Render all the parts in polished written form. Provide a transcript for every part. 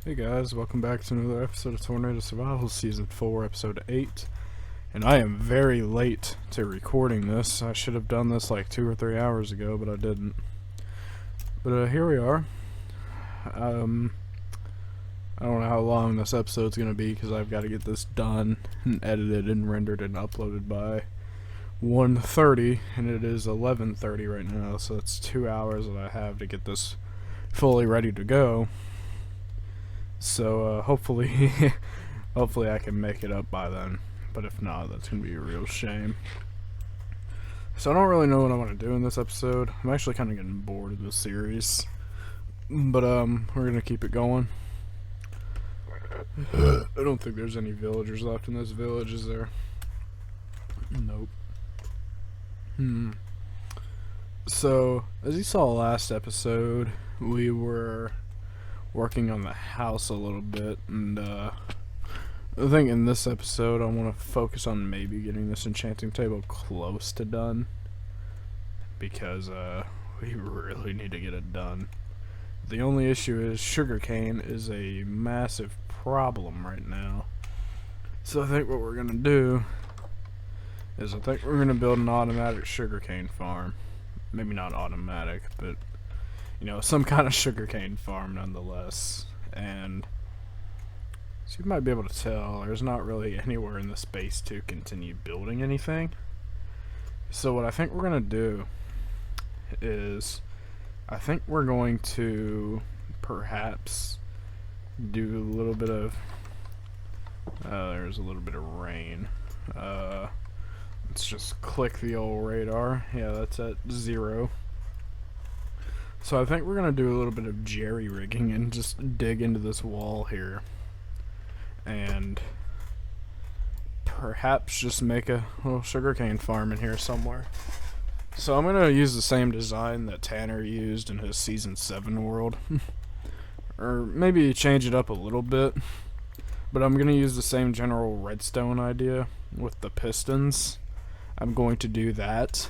Hey guys, welcome back to another episode of Tornado Survival Season 4, Episode 8. And I am very late to recording this. I should have done this like 2 or 3 hours ago, but I didn't. But here we are. I don't know how long this episode's going to be because I've got to get this done and edited and rendered and uploaded by 1:30, and it is 11:30 right now, so that's 2 hours that I have to get this fully ready to go. So hopefully hopefully I can make it up by then, but if not, that's gonna be a real shame. So I don't really know what I want to do in this episode. I'm actually kind of getting bored of this series, but we're gonna keep it going. I don't think there's any villagers left in this village, is there? Nope. So as you saw last episode, we were working on the house a little bit, and I think in this episode I want to focus on maybe getting this enchanting table close to done, because we really need to get it done. The only issue is sugarcane is a massive problem right now. So I think what we're gonna do is I think we're gonna build an automatic sugarcane farm. Maybe not automatic, but you know, some kind of sugarcane farm nonetheless. And so you might be able to tell there's not really anywhere in the space to continue building anything. So what I think we're gonna do is I think we're going to perhaps do a little bit of there's a little bit of rain. Let's just click the old radar. Yeah, that's at 0. So I think we're gonna do a little bit of jerry rigging and just dig into this wall here, and perhaps just make a little sugarcane farm in here somewhere. So I'm gonna use the same design that Tanner used in his Season 7 world, or maybe change it up a little bit. But I'm gonna use the same general redstone idea with the pistons. I'm going to do that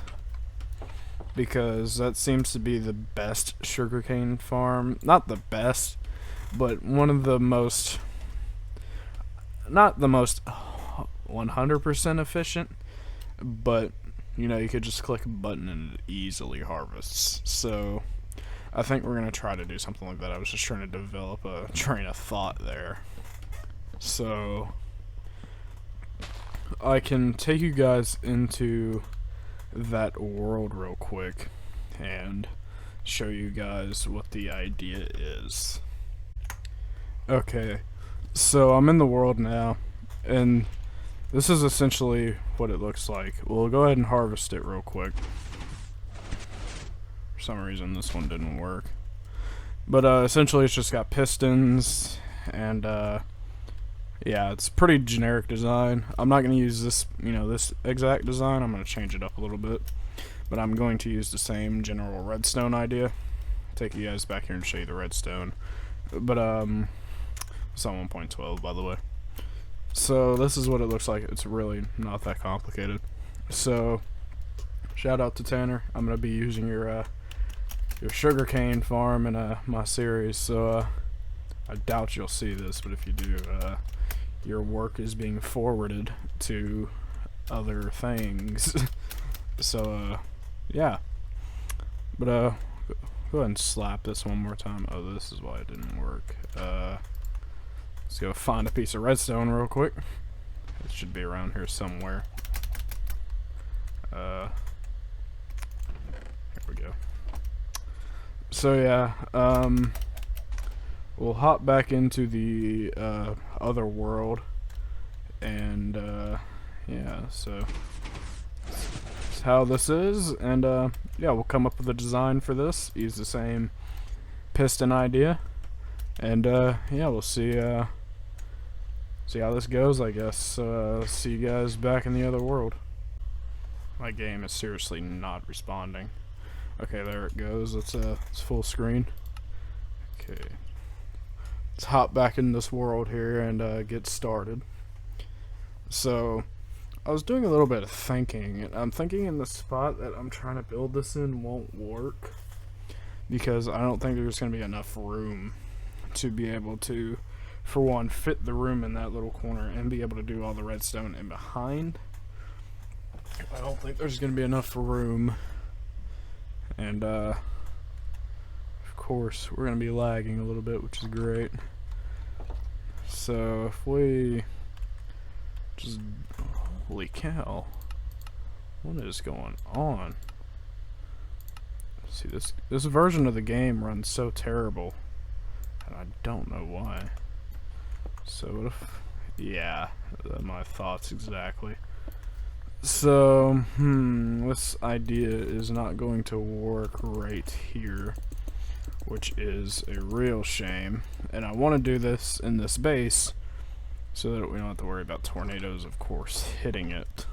because that seems to be the best sugarcane farm. Not the best, but one of the most, not the most 100% efficient, but you know, you could just click a button and it easily harvests. So I think we're going to try to do something like that. I was just trying to develop a train of thought there. So I can take you guys into that world real quick and show you guys what the idea is. Okay, so I'm in the world now, and this is essentially what it looks like. We'll go ahead and harvest it real quick. For some reason this one didn't work, but essentially it's just got pistons, and yeah, it's pretty generic design. I'm not going to use this, you know, this exact design. I'm going to change it up a little bit, but I'm going to use the same general redstone idea. Take you guys back here and show you the redstone. But it's on 1.12, by the way. So this is what it looks like. It's really not that complicated. So shout out to Tanner. I'm going to be using your sugarcane farm in my series. So I doubt you'll see this, but if you do, your work is being forwarded to other things. So yeah, but go ahead and slap this one more time. Oh, this is why it didn't work. Let's go find a piece of redstone real quick. It should be around here somewhere. Here we go. So yeah, we'll hop back into the other world, and yeah, so that's how this is, and yeah, we'll come up with a design for this, use the same piston idea, and yeah, we'll see how this goes, I guess. See you guys back in the other world. My game is seriously not responding. Okay, there it goes. It's full screen. Okay. Let's hop back in this world here and get started. So I was doing a little bit of thinking, and I'm thinking in the spot that I'm trying to build this in won't work because I don't think there's going to be enough room to be able to, for one, fit the room in that little corner and be able to do all the redstone in behind. I don't think there's going to be enough room. And, of course, we're going to be lagging a little bit, which is great. So, if we just... Holy cow. What is going on? See, this version of the game runs so terrible. And I don't know why. So, what if... Yeah, my thoughts exactly. So, this idea is not going to work right here, which is a real shame. And I want to do this in this base so that we don't have to worry about tornadoes, of course, hitting it.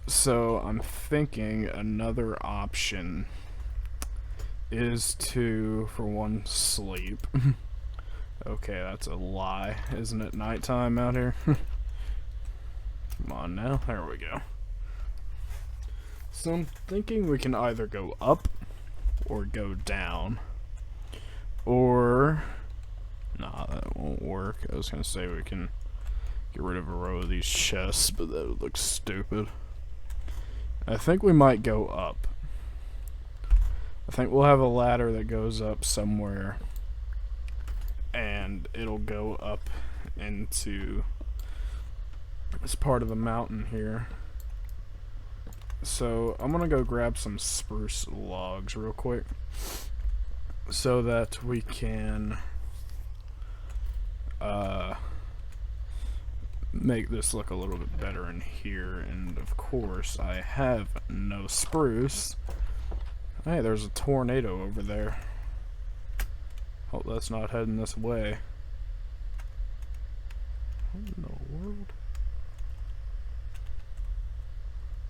So, I'm thinking another option is to, for one, sleep. Okay, that's a lie. Isn't it nighttime out here? Come on now. There we go. So I'm thinking we can either go up or go down. Or... Nah, that won't work. I was going to say we can get rid of a row of these chests, but that would look stupid. I think we might go up. I think we'll have a ladder that goes up somewhere. And it'll go up into... It's part of the mountain here. So I'm gonna go grab some spruce logs real quick so that we can make this look a little bit better in here. And of course I have no spruce. Hey, there's a tornado over there. Hope that's not heading this way. What in the world?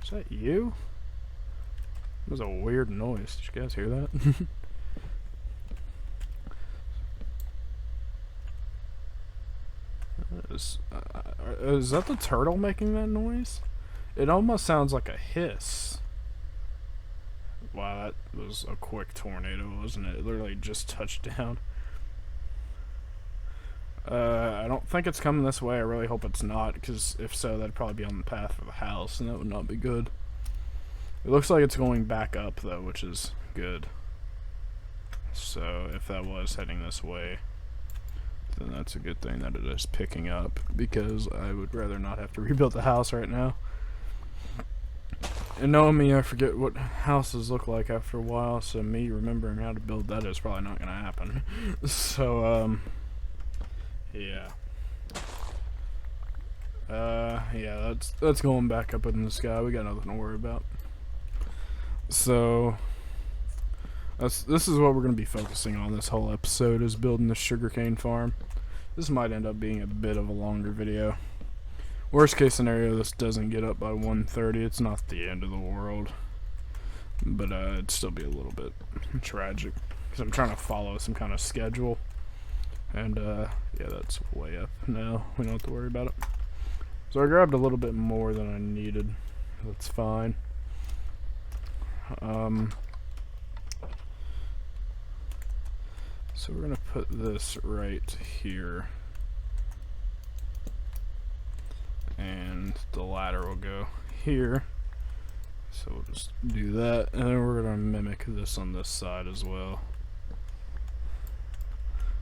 Is that you? That was a weird noise. Did you guys hear that? Is that the turtle making that noise? It almost sounds like a hiss. Wow, that was a quick tornado, wasn't it? It literally just touched down. I don't think it's coming this way. I really hope it's not, because if so, that'd probably be on the path for the house, and that would not be good. It looks like it's going back up, though, which is good. So, if that was heading this way, then that's a good thing that it is picking up, because I would rather not have to rebuild the house right now. And knowing me, I forget what houses look like after a while, so me remembering how to build that is probably not going to happen. So, yeah. Yeah, that's going back up in the sky. We got nothing to worry about. So, this is what we're going to be focusing on this whole episode, is building the sugarcane farm. This might end up being a bit of a longer video. Worst case scenario, this doesn't get up by 1:30. It's not the end of the world. But it'd still be a little bit tragic, because I'm trying to follow some kind of schedule. And, yeah, that's way up now. We don't have to worry about it. So I grabbed a little bit more than I needed. That's fine. So we're going to put this right here. And the ladder will go here. So we'll just do that. And then we're going to mimic this on this side as well,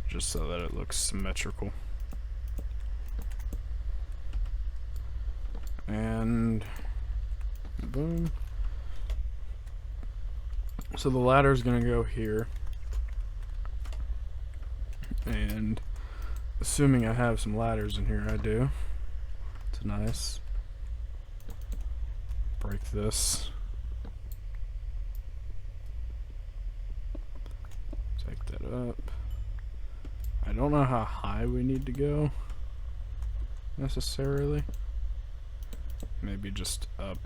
just so that it looks symmetrical. And boom. So the ladder is going to go here. And assuming I have some ladders in here, I do. It's nice. Break this. Take that up. I don't know how high we need to go necessarily. Maybe just up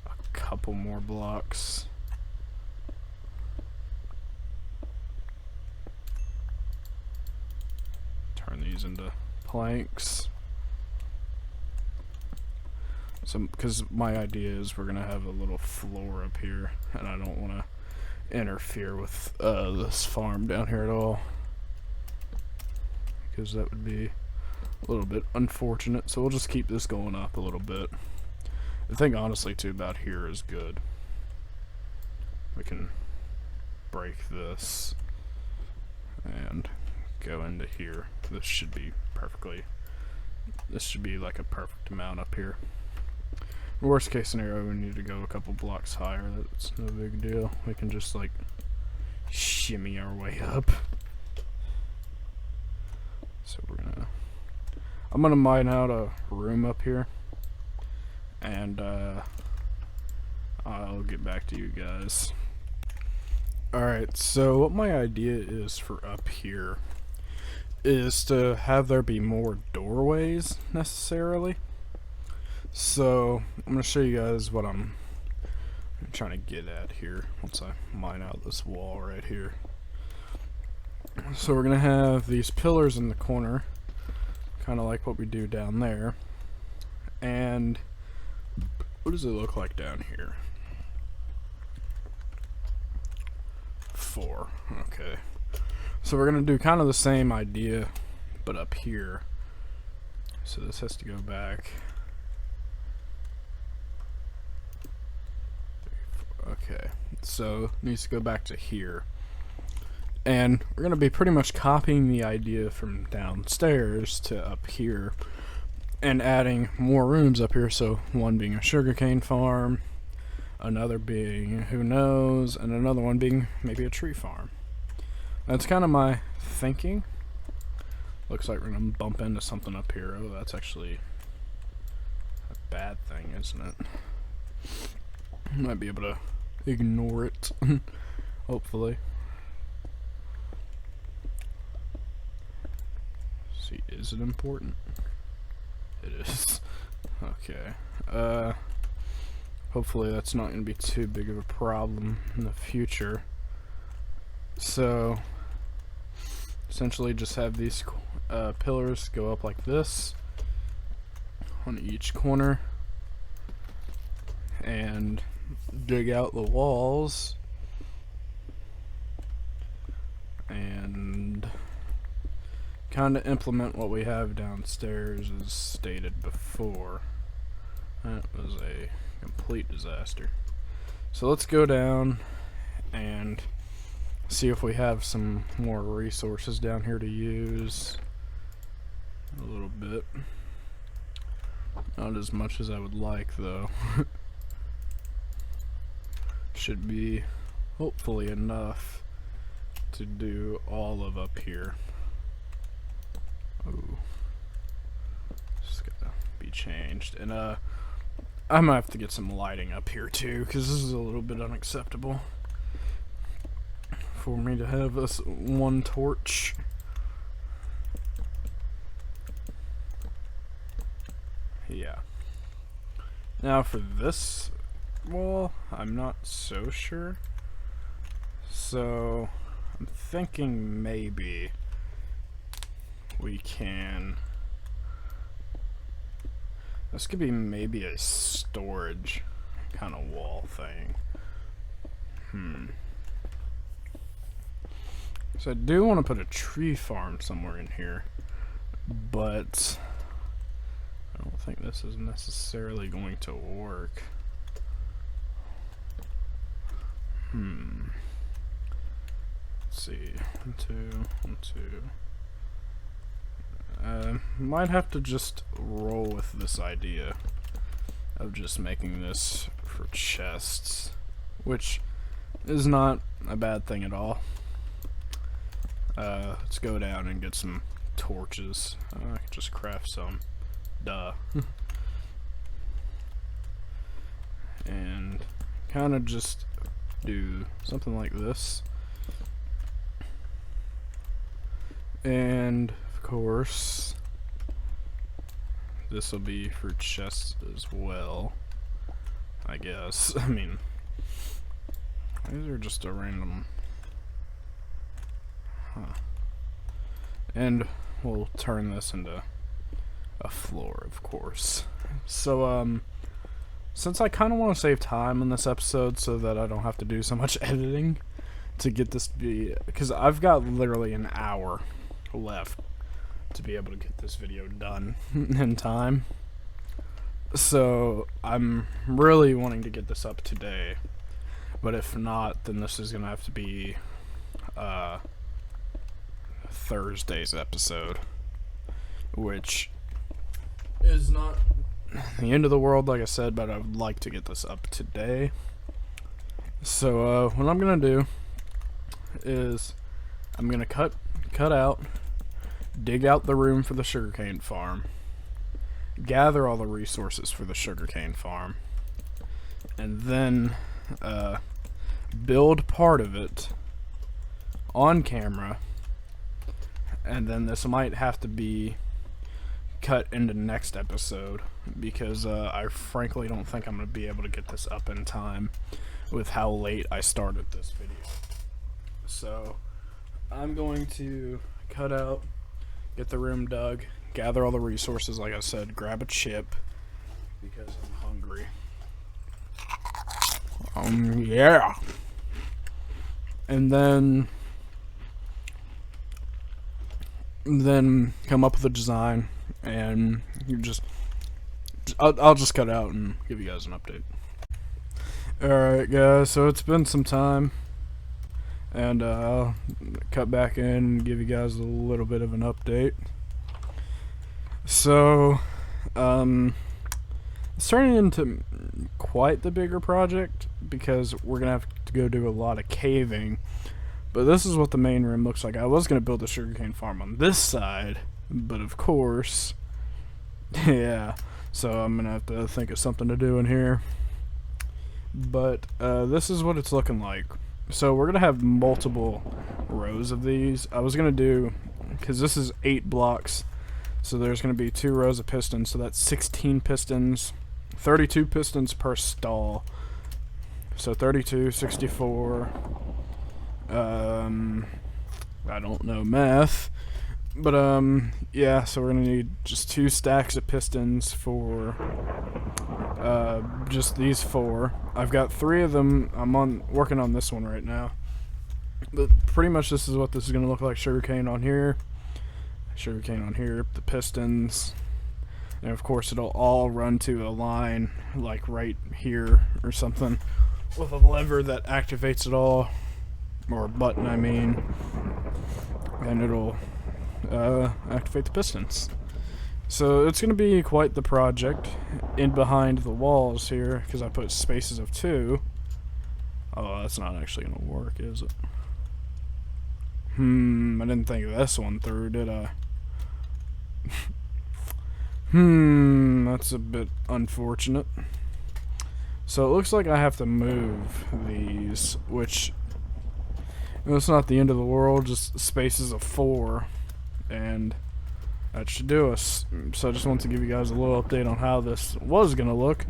a couple more blocks. Turn these into planks. So, because my idea is we're gonna have a little floor up here, and I don't want to interfere with this farm down here at all. because that would be a little bit unfortunate. So we'll just keep this going up a little bit. I think honestly too about here is good. We can break this and go into here. This should be like a perfect amount up here. Worst case scenario, we need to go a couple blocks higher. That's no big deal. We can just like shimmy our way up. So I'm gonna mine out a room up here, and I'll get back to you guys. Alright, so what my idea is for up here is to have there be more doorways necessarily. So I'm going to show you guys what I'm trying to get at here once I mine out this wall right here. So we're going to have these pillars in the corner, kind of like what we do down there. And what does it look like down here? 4. Okay. So we're going to do kind of the same idea, but up here. So this has to go back. Okay, so it needs to go back to here. And we're going to be pretty much copying the idea from downstairs to up here and adding more rooms up here. So one being a sugarcane farm, another being who knows, and another one being maybe a tree farm. That's kind of my thinking. Looks like we're going to bump into something up here. Oh, that's actually a bad thing, isn't it? Might be able to ignore it. Hopefully. See, is it important? It is. Okay. Hopefully that's not going to be too big of a problem in the future. So, essentially just have these pillars go up like this on each corner. And dig out the walls and kind of implement what we have downstairs as stated before. That was a complete disaster. So let's go down and see if we have some more resources down here to use. A little bit. Not as much as I would like though. Should be hopefully enough to do all of up here. Oh, just gotta be changed. And I'm gonna have to get some lighting up here too, because this is a little bit unacceptable for me to have this one torch. Yeah. Now for this wall, I'm not so sure. So I'm thinking maybe we can. This could be maybe a storage kind of wall thing. So I do want to put a tree farm somewhere in here, but I don't think this is necessarily going to work. Let's see. 1, 2, 1, 2. Might have to just roll with this idea of just making this for chests, which is not a bad thing at all. Let's go down and get some torches. I can just craft some. Duh. And kind of just do something like this. And of course this will be for chests as well, I guess. I mean, these are just a random and we'll turn this into a floor, of course. So since I kind of want to save time in this episode so that I don't have to do so much editing to get this to be, because I've got literally an hour left to be able to get this video done in time. So I'm really wanting to get this up today, but if not, then this is gonna have to be Thursday's episode, which is not the end of the world, like I said, but I would like to get this up today. So what I'm gonna do is I'm gonna cut out, dig out the room for the sugarcane farm, gather all the resources for the sugarcane farm, and then build part of it on camera. And then this might have to be cut into next episode, because I frankly don't think I'm going to be able to get this up in time with how late I started this video. So I'm going to cut out, get the room dug, gather all the resources, like I said, grab a chip because I'm hungry. Yeah. And then come up with a design, and I'll just cut out and give you guys an update. Alright guys, so it's been some time, and I'll cut back in and give you guys a little bit of an update. So it's turning into quite the bigger project, because we're gonna have to go do a lot of caving. But this is what the main room looks like. I was going to build a sugarcane farm on this side, but of course, yeah, so I'm going to have to think of something to do in here. But this is what it's looking like. So we're going to have multiple rows of these. I was going to do, because this is 8 blocks, so there's going to be 2 rows of pistons, so that's 16 pistons, 32 pistons per stall. So 32, 64... I don't know math, but yeah, so we're gonna need just 2 stacks of pistons for just these 4. I've got 3 of them. I'm working on this one right now, but pretty much this is what this is gonna look like. Sugarcane on here, the pistons, and of course it'll all run to a line like right here or something, with a lever that activates it all. Or a button, I mean, and it'll activate the pistons. So it's going to be quite the project. In behind the walls here, because I put spaces of 2. Oh, that's not actually going to work, is it? I didn't think of this one through, did I? That's a bit unfortunate. So it looks like I have to move these, which... it's not the end of the world, just spaces of 4, and that should do us. So I just want to give you guys a little update on how this was going to look.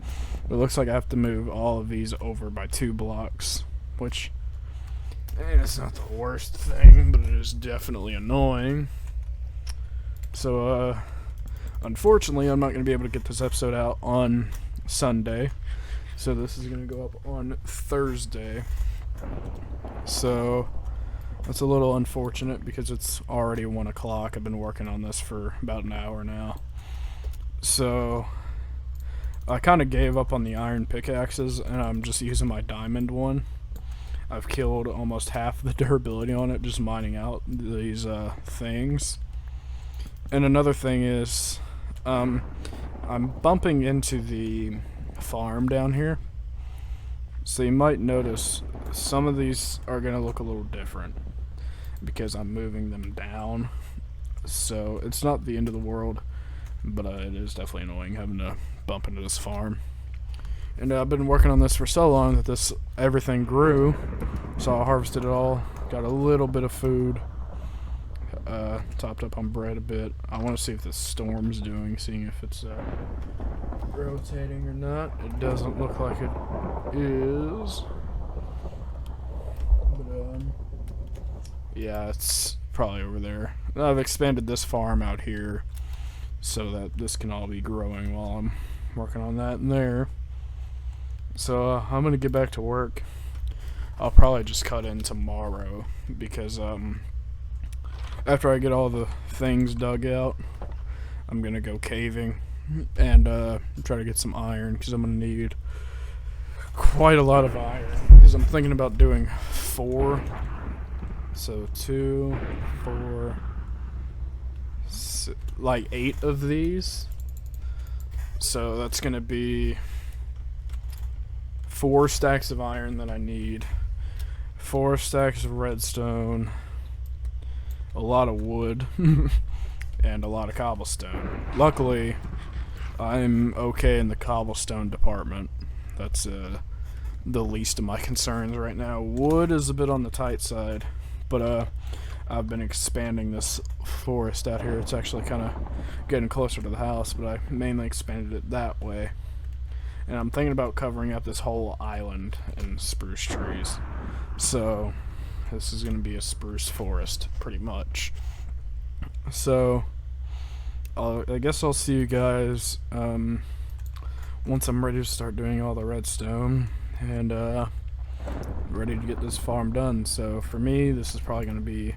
It looks like I have to move all of these over by 2 blocks, which it's not the worst thing, but it is definitely annoying. So unfortunately I'm not going to be able to get this episode out on Sunday, so this is going to go up on Thursday. So that's a little unfortunate, because it's already 1 o'clock. I've been working on this for about an hour now. So I kind of gave up on the iron pickaxes, and I'm just using my diamond one. I've killed almost half the durability on it just mining out these things. And another thing is, I'm bumping into the farm down here. So you might notice some of these are going to look a little different, because I'm moving them down. So it's not the end of the world, but it is definitely annoying having to bump into this farm. And I've been working on this for so long that everything grew, so I harvested it all, got a little bit of food, topped up on bread a bit. I want to see if the storm's doing, seeing if it's rotating or not. It doesn't look like it is. But yeah, it's probably over there. I've expanded this farm out here so that this can all be growing while I'm working on that in there. So I'm gonna get back to work. I'll probably just cut in tomorrow, because after I get all the things dug out, I'm gonna go caving and try to get some iron, because I'm gonna need quite a lot of iron, because I'm thinking about doing 4. So 2, 4, like 8 of these. So that's gonna be 4 stacks of iron that I need, 4 stacks of redstone, a lot of wood, and a lot of cobblestone. Luckily, I'm okay in the cobblestone department. That's the least of my concerns right now. Wood is a bit on the tight side, but I've been expanding this forest out here. It's actually kind of getting closer to the house, but I mainly expanded it that way. And I'm thinking about covering up this whole island in spruce trees. So this is going to be a spruce forest, pretty much. So I guess I'll see you guys once I'm ready to start doing all the redstone and ready to get this farm done. So for me, this is probably going to be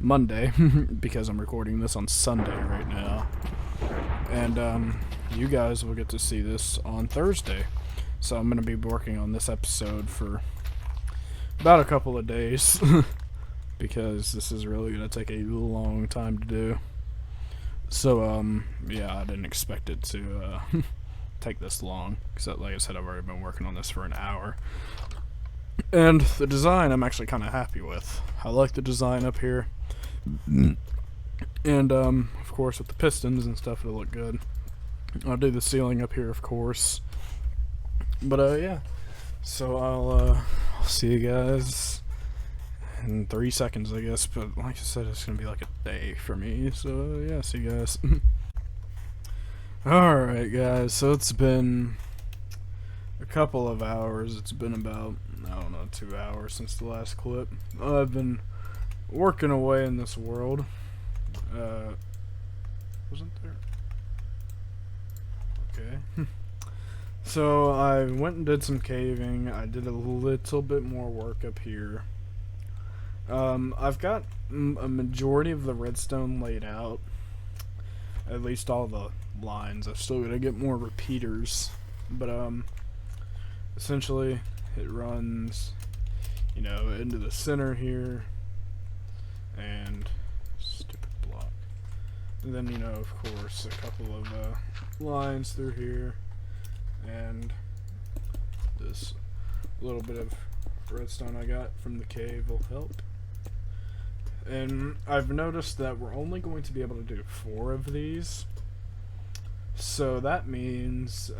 Monday because I'm recording this on Sunday right now. And you guys will get to see this on Thursday. So I'm going to be working on this episode for about a couple of days because this is really going to take a long time to do. So yeah, I didn't expect it to take this long, because like I said, I've already been working on this for an hour. And the design I'm actually kind of happy with. I like the design up here. And of course with the pistons and stuff, it'll look good. I'll do the ceiling up here, of course. But yeah, so I'll see you guys in 3 seconds, I guess. But like I said, it's gonna be like a day for me. So yeah, see you guys. Alright guys, so it's been a couple of hours. It's been about, I don't know, 2 hours since the last clip. I've been working away in this world. Wasn't there? Okay. So I went and did some caving. I did a little bit more work up here. I've got a majority of the redstone laid out. At least all the lines. I've still got to get more repeaters. But essentially it runs, you know, into the center here. And stupid block. And then, you know, of course, a couple of lines through here. And this little bit of redstone I got from the cave will help. And I've noticed that we're only going to be able to do 4 of these. So that means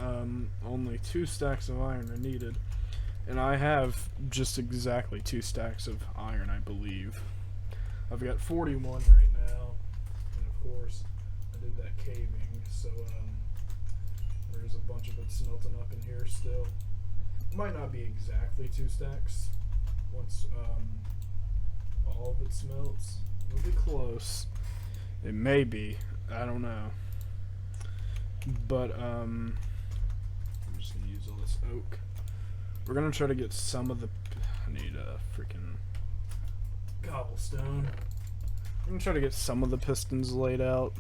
only 2 stacks of iron are needed. And I have just exactly 2 stacks of iron, I believe. I've got 41 right now. And of course, I did that caving, so there's a bunch of it smelting up in here still. It might not be exactly 2 stacks. Once all of it smelts, it'll be close. It may be. I don't know. But I'm just gonna use all this oak. We're gonna try to get some of the. I need a freaking cobblestone. I'm gonna try to get some of the pistons laid out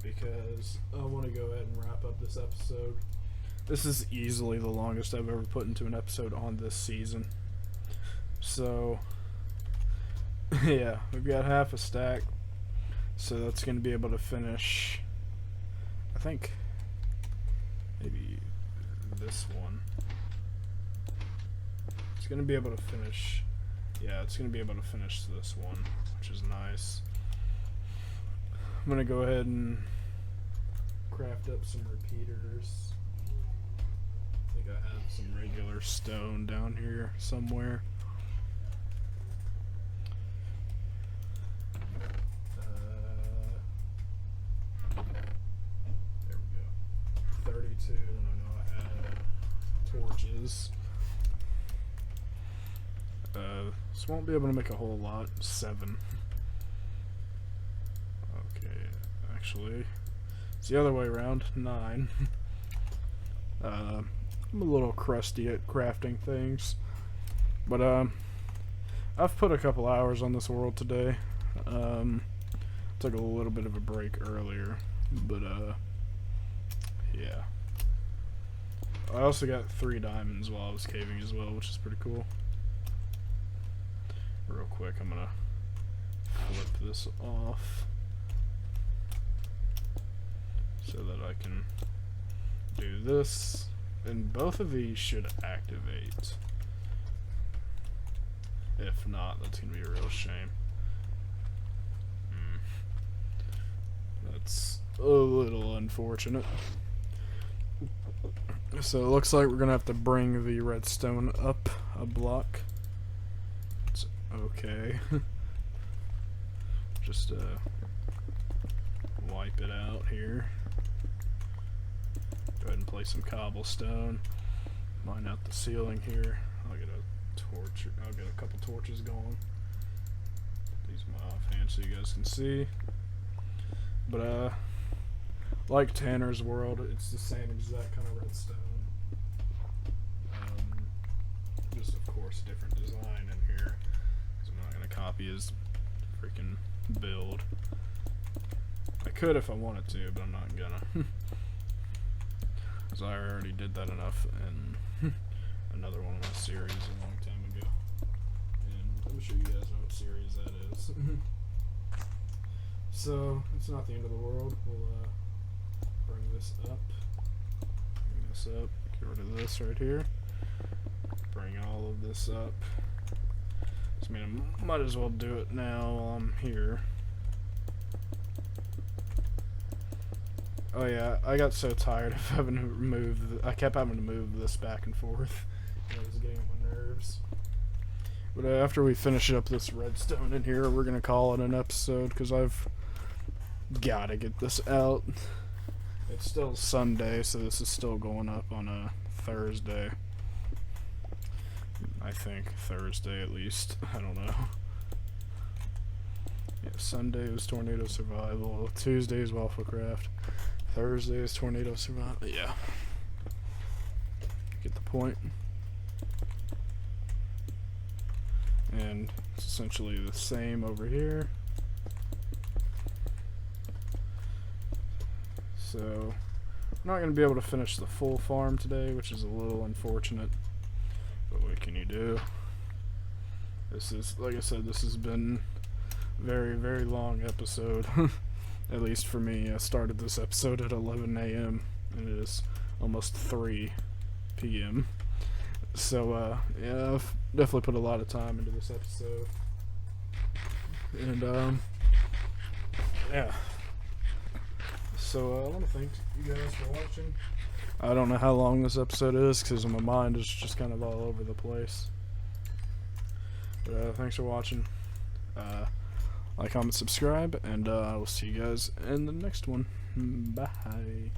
because I want to go ahead and wrap up this episode. This is easily the longest I've ever put into an episode on this season. So yeah, we've got half a stack, so that's going to be able to finish, I think, maybe this one. It's going to be able to finish, yeah, it's going to be able to finish this one, which is nice. I'm going to go ahead and craft up some repeaters. I think I have some regular stone down here somewhere. There we go. 32, and I know I had torches. This won't be able to make a whole lot. 7. Okay, actually, it's the other way around. 9. I'm a little crusty at crafting things, but I've put a couple hours on this world today. Took a little bit of a break earlier, but yeah. I also got 3 diamonds while I was caving as well, which is pretty cool. Real quick, I'm gonna flip this off so that I can do this, and both of these should activate. If not, that's gonna be a real shame. That's a little unfortunate. So it looks like we're gonna have to bring the redstone up a block. It's okay. Just wipe it out here. Go ahead and place some cobblestone. Mine out the ceiling here. I'll get a torch. I'll get a couple torches going. Put these in my offhand so you guys can see. But like Tanner's World, it's the same exact kind of redstone. Just of course different design in here, because I'm not gonna copy his freaking build. I could if I wanted to, but I'm not gonna. Because I already did that enough in another one of my series a long time ago. And I'm sure you guys know what series that is. So, it's not the end of the world. We'll bring this up. Bring this up. Get rid of this right here. Bring all of this up. So, I mean, I might as well do it now while I'm here. Oh yeah, I got so tired of having to move. I kept having to move this back and forth. It was getting on my nerves. But after we finish up this redstone in here, we're gonna call it an episode because I've gotta get this out. It's still Sunday, so this is still going up on a Thursday. I think Thursday at least. I don't know. Yeah, Sunday was Tornado Survival. Tuesday is Waffle Craft. Thursday is Tornado Survival. Yeah. Get the point. And it's essentially the same over here. So, I'm not going to be able to finish the full farm today, which is a little unfortunate. But what can you do? This is, like I said, this has been a very, very long episode. At least for me. I started this episode at 11 a.m. and it is almost 3 p.m. So, yeah, I've definitely put a lot of time into this episode. And, yeah. So, I want to thank you guys for watching. I don't know how long this episode is because my mind is just kind of all over the place. But, thanks for watching. Like, comment, subscribe, and I will see you guys in the next one. Bye.